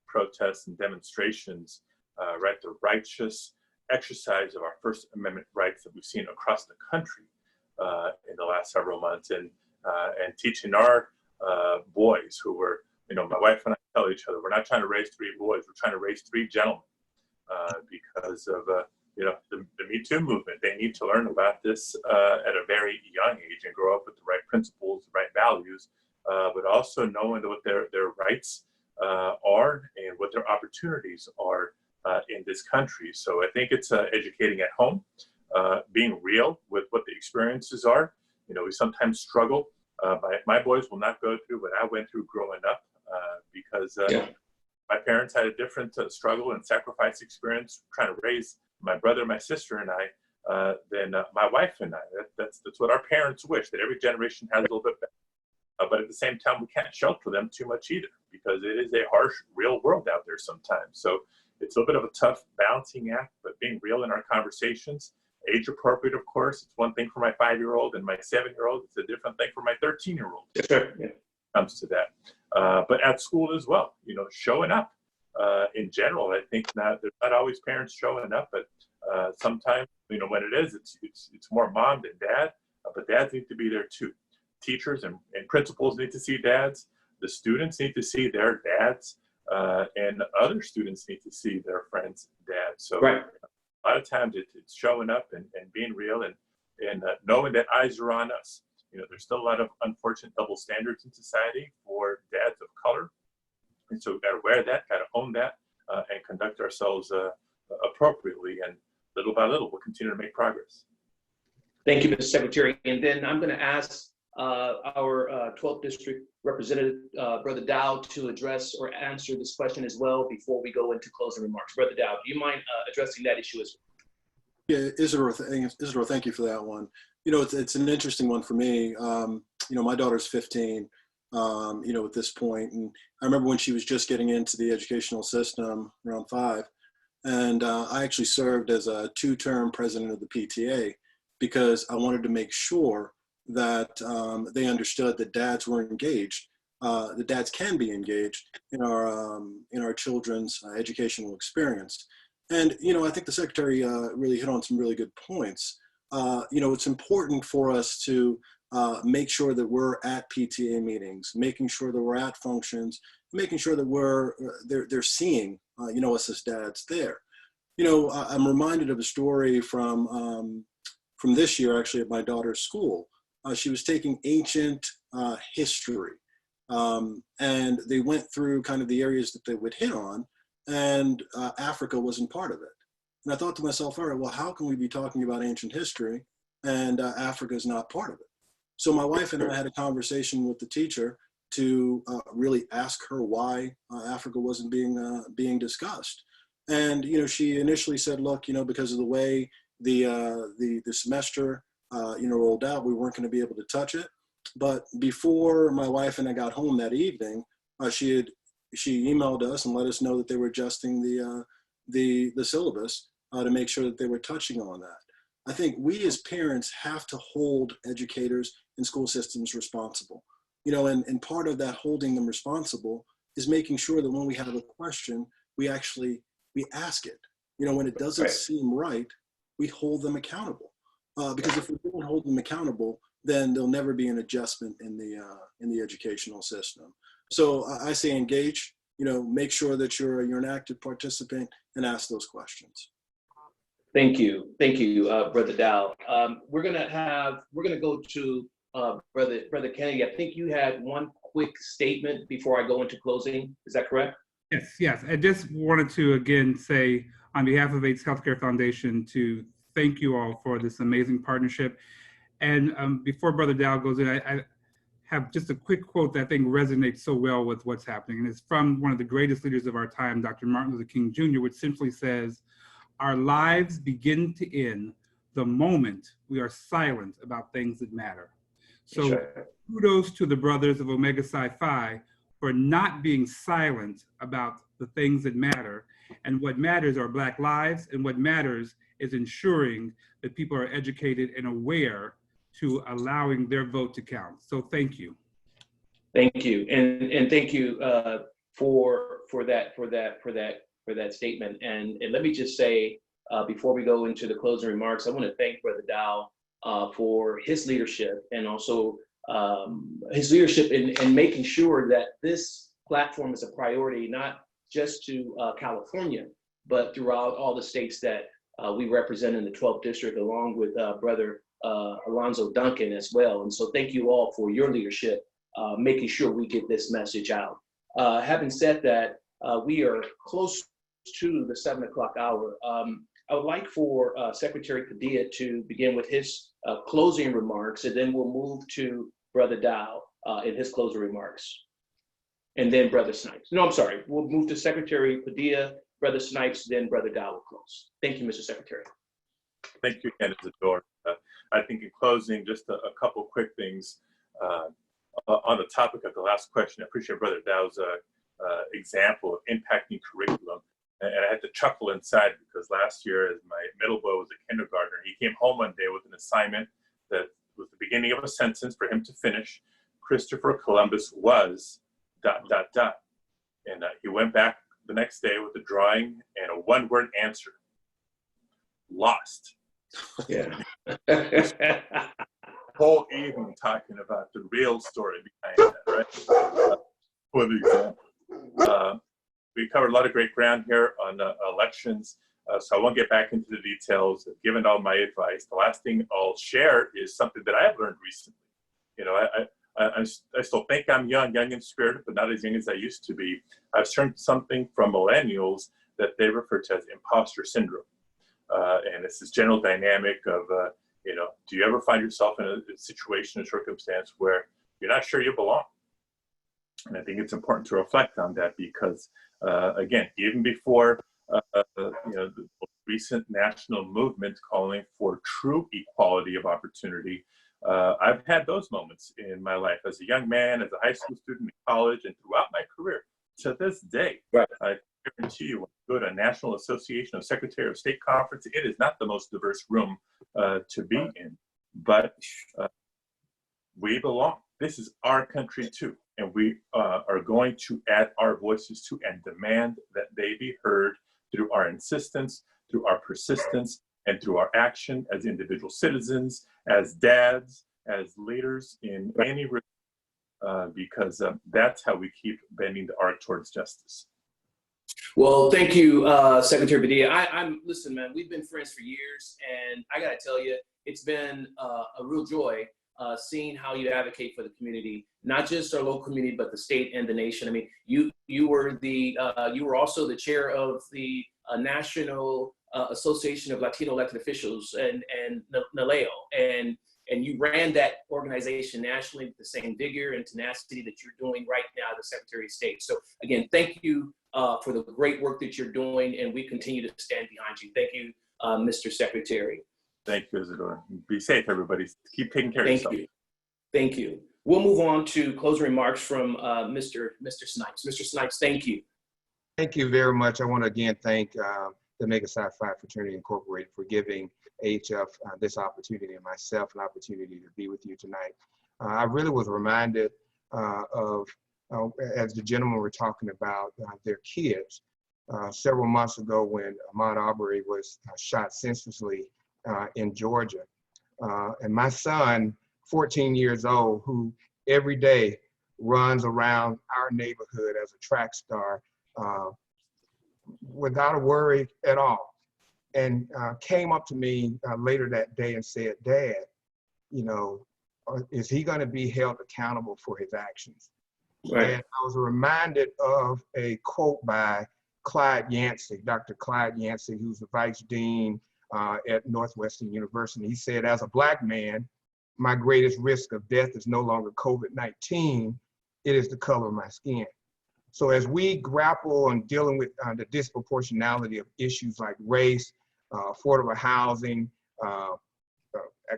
protests and demonstrations, right? The righteous exercise of our First Amendment rights that we've seen across the country in the last several months, and teaching our boys who were, my wife and I tell each other, we're not trying to raise 3 boys, we're trying to raise 3 gentlemen, because of the Me Too movement. They need to learn about this at a very young age and grow up with the right principles, the right values, but also knowing what their rights are and what their opportunities are in this country. So I think it's educating at home, being real with what the experiences are. We sometimes struggle. My boys will not go through what I went through growing up, because my parents had a different struggle and sacrifice experience trying to raise my brother, my sister, and I than my wife and I. That's what our parents wish, that every generation has a little bit better. But at the same time, we can't shelter them too much either, because it is a harsh, real world out there sometimes. So it's a little bit of a tough balancing act, but being real in our conversations, age appropriate, of course. It's one thing for my 5-year-old and my 7-year-old. It's a different thing for my 13-year-old. Sure. Yeah. Comes to that. But at school as well, showing up. In general, I think there's not always parents showing up, but sometimes, when it is, it's more mom than dad, but dads need to be there too. Teachers and principals need to see dads. The students need to see their dads, and other students need to see their friends' dads. So right. A lot of times it's showing up and being real and knowing that eyes are on us. There's still a lot of unfortunate double standards in society for dads of color. And so we've got to wear that, got to own that, and conduct ourselves appropriately. And little by little, we'll continue to make progress. Thank you, Mr. Secretary. And then I'm going to ask our 12th District Representative, Brother Dao, to address or answer this question as well before we go into closing remarks. Brother Dao, do you mind addressing that issue as well? Yeah, Isidro, thank you for that one. It's an interesting one for me. My daughter's 15. At this point. And I remember when she was just getting into the educational system around 5. And I actually served as a 2-term president of the PTA because I wanted to make sure that they understood that dads were engaged. The dads can be engaged in our children's educational experience. And, I think the Secretary really hit on some really good points. It's important for us to make sure that we're at PTA meetings, making sure that we're at functions, making sure that they're seeing, us as dads there. I'm reminded of a story from this year, actually, at my daughter's school. She was taking ancient history, and they went through kind of the areas that they would hit on, and Africa wasn't part of it. And I thought to myself, all right, well, how can we be talking about ancient history and Africa is not part of it? So my wife and I had a conversation with the teacher to really ask her why Africa wasn't being discussed. And, she initially said, look, because of the way the semester, rolled out, we weren't going to be able to touch it. But before my wife and I got home that evening, she emailed us and let us know that they were adjusting the syllabus to make sure that they were touching on that. I think we as parents have to hold educators and school systems responsible. And part of that holding them responsible is making sure that when we have a question, we ask it. When it doesn't seem right, we hold them accountable. Because if we don't hold them accountable, then there'll never be an adjustment in the educational system. So I say engage, make sure that you're an active participant and ask those questions. Thank you, Brother Dao. We're gonna go to Brother Kennedy. I think you had one quick statement before I go into closing. Is that correct? Yes. I just wanted to again say on behalf of AIDS Healthcare Foundation to thank you all for this amazing partnership. And before Brother Dao goes in, I have just a quick quote that I think resonates so well with what's happening. And it's from one of the greatest leaders of our time, Dr. Martin Luther King Jr., which simply says, "Our lives begin to end the moment we are silent about things that matter." So Sure. kudos to the brothers of Omega Sci-Fi for not being silent about the things that matter. And what matters are Black lives, and what matters is ensuring that people are educated and aware to allowing their vote to count. So thank you. Thank you, and thank you for that statement. And let me just say, before we go into the closing remarks, I want to thank Brother Dao for his leadership, and also his leadership in making sure that this platform is a priority, not just to California, but throughout all the states that we represent in the 12th district, along with Brother Alonzo Duncan as well. And so thank you all for your leadership, making sure we get this message out. Having said that, we are close to the 7 o'clock hour. I would like for Secretary Padilla to begin with his closing remarks, and then we'll move to Brother Dao in his closing remarks. And then Brother Snipes. No, I'm sorry. We'll move to Secretary Padilla, Brother Snipes, then Brother Dao will close. Thank you, Mr. Secretary. Thank you again, Isidore. I think in closing, just a couple quick things. On the topic of the last question, I appreciate Brother Dao's example of impacting curriculum. And I had to chuckle inside because last year, as my middle boy was a kindergartner, he came home one day with an assignment that was the beginning of a sentence for him to finish. Christopher Columbus was ... And he went back the next day with a drawing and a one-word answer: lost. Yeah. Whole evening talking about the real story behind that, right? For the example. We covered a lot of great ground here on elections, so I won't get back into the details. Given all my advice, the last thing I'll share is something that I have learned recently. I still think I'm young in spirit, but not as young as I used to be. I've learned something from millennials that they refer to as imposter syndrome. And it's this general dynamic of, do you ever find yourself in a situation or circumstance where you're not sure you belong? And I think it's important to reflect on that because, again, even before the recent national movement calling for true equality of opportunity, I've had those moments in my life as a young man, as a high school student, in college, and throughout my career. To this day, right. I guarantee you, when you go to a National Association of Secretary of State conference, it is not the most diverse room to be in, but we belong. This is our country too, and we are going to add our voices to and demand that they be heard through our insistence, through our persistence, and through our action as individual citizens, as dads, as leaders in any because that's how we keep bending the arc towards justice. Well, thank you, Secretary Padilla. Listen, man, we've been friends for years, and I gotta tell you, it's been a real joy seeing how you advocate for the community, not just our local community, but the state and the nation. I mean, you were also the chair of the National Association of Latino Elected Officials and NALEO, and you ran that organization nationally with the same vigor and tenacity that you're doing right now as the Secretary of State. So again, thank you for the great work that you're doing, and we continue to stand behind you. Thank you, Mr. Secretary. Thank you, Isidore. Be safe, everybody. Keep taking care of yourself. Thank you. Thank you. We'll move on to closing remarks from Mr. Snipes. Mr. Snipes, thank you. Thank you very much. I want to again thank the Mega Sci-Fi Fraternity Incorporated for giving AHF this opportunity and myself an opportunity to be with you tonight. I really was reminded of, as the gentlemen were talking about their kids, several months ago when Ahmaud Arbery was shot senselessly in Georgia. And my son, 14 years old, who every day runs around our neighborhood as a track star without a worry at all. And came up to me later that day and said, "Dad, you know, is he going to be held accountable for his actions?" Right. And I was reminded of a quote by Clyde Yancey, Dr. Clyde Yancey, who's the vice dean at Northwestern University. He said, "As a Black man, my greatest risk of death is no longer COVID-19, it is the color of my skin." So as we grapple on dealing with the disproportionality of issues like race, affordable housing,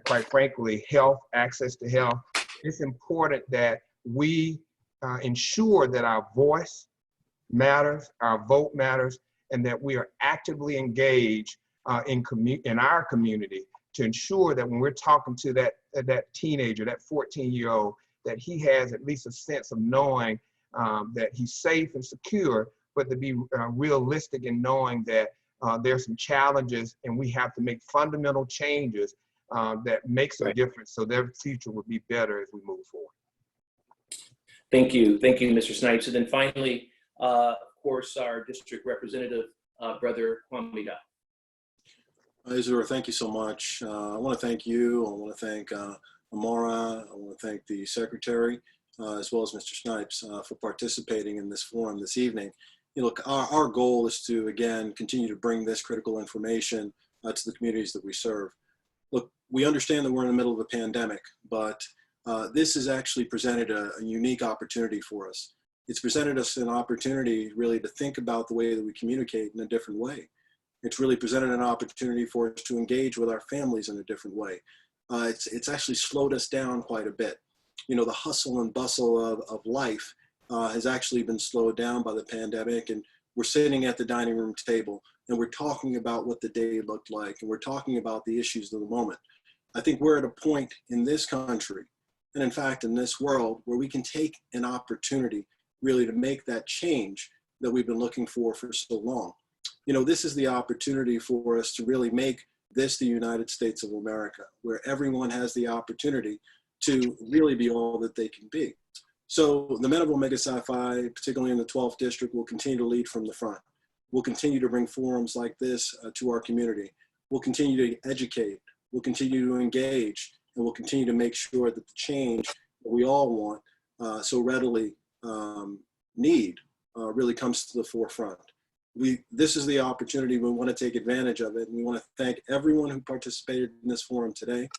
quite frankly, health, access to health, it's important that we ensure that our voice matters, our vote matters, and that we are actively engaged in our community to ensure that when we're talking to that teenager, that 14-year-old, that he has at least a sense of knowing that he's safe and secure, but to be realistic in knowing that there's some challenges and we have to make fundamental changes that makes a difference so their future will be better as we move forward. Thank you, Mr. Snipes. And then finally, of course, our district representative, Brother Kwame Dao. Isidore, thank you so much. I want to thank you. I want to thank Amara. I want to thank the secretary, as well as Mr. Snipes, for participating in this forum this evening. You know, our goal is to, again, continue to bring this critical information to the communities that we serve. Look, we understand that we're in the middle of a pandemic, but this has actually presented a unique opportunity for us. It's presented us an opportunity really to think about the way that we communicate in a different way. It's really presented an opportunity for us to engage with our families in a different way. It's actually slowed us down quite a bit. You know, the hustle and bustle of life has actually been slowed down by the pandemic, and we're sitting at the dining room table and we're talking about what the day looked like, and we're talking about the issues of the moment. I think we're at a point in this country, and in fact in this world, where we can take an opportunity really to make that change that we've been looking for so long. You know, this is the opportunity for us to really make this the United States of America, where everyone has the opportunity to really be all that they can be. So the men of Omega Sci-Fi, particularly in the 12th district, will continue to lead from the front. We'll continue to bring forums like this to our community. We'll continue to educate. We'll continue to engage, and we'll continue to make sure that the change that we all want so readily need really comes to the forefront. This is the opportunity. We want to take advantage of it, and we want to thank everyone who participated in this forum today.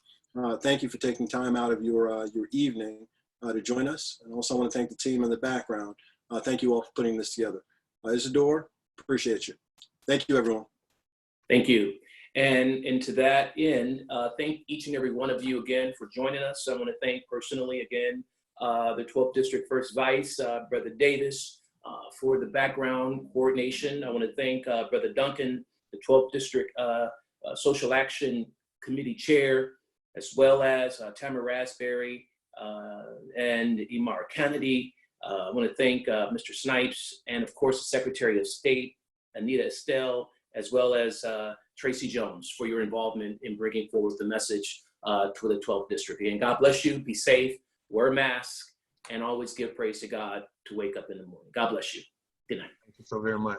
Thank you for taking time out of your evening to join us, and also I want to thank the team in the background. Thank you all for putting this together. Isidore, appreciate you. Thank you, everyone. Thank you. And to that end, thank each and every one of you again for joining us. I want to thank personally again the 12th District First Vice, Brother Davis, for the background coordination. I want to thank Brother Duncan, the 12th District Social Action Committee Chair, as well as Tamara Raspberry and Imara Kennedy. I want to thank Mr. Snipes, and of course the Secretary of State, Anita Estelle, as well as Tracy Jones, for your involvement in bringing forward the message to the 12th District. And God bless you, be safe, wear a mask, and always give praise to God to wake up in the morning. God bless you. Good night. Thank you so very much.